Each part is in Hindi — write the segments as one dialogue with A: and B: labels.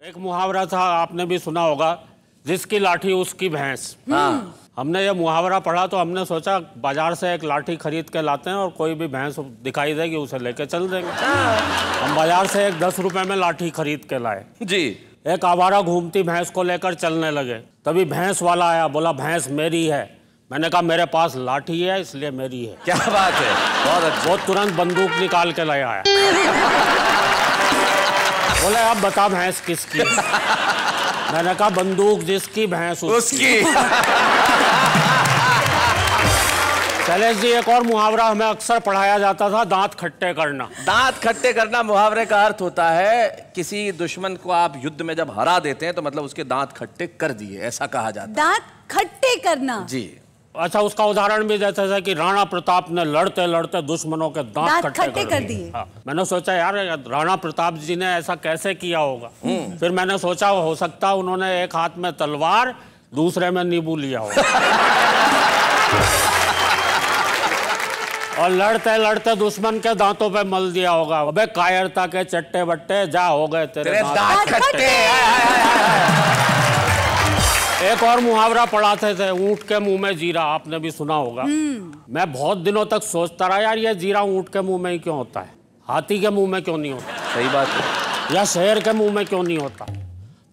A: एक मुहावरा था, आपने भी सुना होगा, जिसकी लाठी उसकी भैंस।
B: हाँ।
A: हमने ये मुहावरा पढ़ा तो हमने सोचा बाजार से एक लाठी खरीद के लाते हैं और कोई भी भैंस दिखाई देगी उसे लेके चल देंगे। हम बाजार से एक 10 रुपए में लाठी खरीद के लाए
B: जी।
A: एक आवारा घूमती भैंस को लेकर चलने लगे। तभी भैंस वाला आया, बोला भैंस मेरी है। मैंने कहा मेरे पास लाठी है इसलिए मेरी है।
B: क्या बात है, बहुत अच्छा।
A: वो तुरंत बंदूक निकाल के ले आया। बोले अब बता भैंस किसकी है? मैंने कहा बंदूक जिसकी भैंस उसकी। शैलेश जी, एक और मुहावरा हमें अक्सर पढ़ाया जाता था, दांत खट्टे करना।
B: दांत खट्टे करना मुहावरे का अर्थ होता है किसी दुश्मन को आप युद्ध में जब हरा देते हैं तो मतलब उसके दांत खट्टे कर दिए, ऐसा कहा जाता है।
C: दांत खट्टे करना
B: जी।
A: अच्छा, उसका उदाहरण भी देते थे कि राणा प्रताप ने लड़ते लड़ते दुश्मनों के दांत खट्टे कर दिए। हाँ। मैंने सोचा यार राणा प्रताप जी ने ऐसा कैसे किया होगा। फिर मैंने सोचा हो सकता उन्होंने एक हाथ में तलवार दूसरे में नींबू लिया होगा और लड़ते लड़ते दुश्मन के दांतों पे मल दिया होगा। अबे कायरता के चट्टे बट्टे, जा हो गए तेरे
B: दांत खट्टे।
A: एक और मुहावरा पढ़ाते थे, ऊंट के मुंह में जीरा, आपने भी सुना होगा। मैं बहुत दिनों तक सोचता रहा यार ये जीरा ऊंट के मुंह में ही क्यों होता है, हाथी के मुंह में क्यों नहीं होता।
B: सही बात है।
A: या शेर के मुंह में क्यों नहीं होता।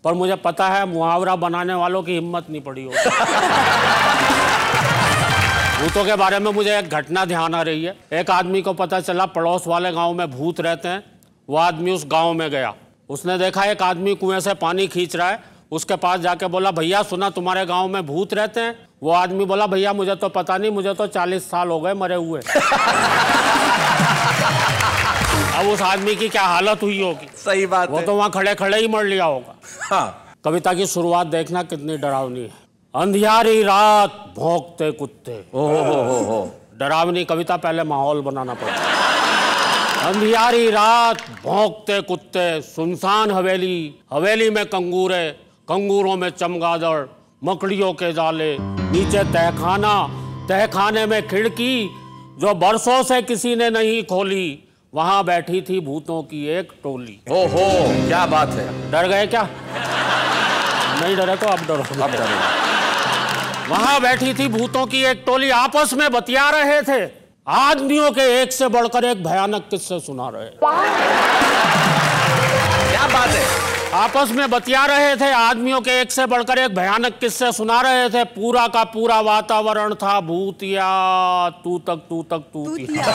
A: पर मुझे पता है मुहावरा बनाने वालों की हिम्मत नहीं पड़ी होगी। भूतों के बारे में मुझे एक घटना ध्यान आ रही है। एक आदमी को पता चला पड़ोस वाले गांव में भूत रहते हैं। वो आदमी उस गांव में गया, उसने देखा एक आदमी कुएं से पानी खींच रहा है। उसके पास जाके बोला भैया सुना तुम्हारे गांव में भूत रहते हैं। वो आदमी बोला भैया मुझे तो पता नहीं, मुझे तो 40 साल हो गए मरे हुए। अब उस आदमी की क्या हालत हुई होगी।
B: सही बात है।
A: वो तो वहां खड़े खड़े ही मर लिया होगा।
B: हाँ।
A: कविता की शुरुआत देखना कितनी डरावनी है। अंधियारी रात भौंकते कुत्ते।
B: ओहो।
A: डरावनी कविता, पहले माहौल बनाना पड़ता। अंधियारी रात भौंकते कुत्ते, सुनसान हवेली, हवेली में कंगूरे, कंगूरों में चमगादड़, मकड़ियों के जाले, नीचे तहखाना, तहखाने में खिड़की जो बरसों से किसी ने नहीं खोली, वहां बैठी थी भूतों की एक टोली।
B: ओहो, क्या बात है।
A: डर गए क्या? नहीं डरे तो अब डरो।
B: अब डरो।
A: वहां बैठी थी भूतों की एक टोली, आपस में बतिया रहे थे, आदमियों के एक से बढ़कर एक भयानक किस्से सुना रहे।
B: क्या बात है।
A: आपस में बतिया रहे थे, आदमियों के एक से बढ़कर एक भयानक किस्से सुना रहे थे। पूरा का पूरा वातावरण था भूतिया, तू तक तूतिया।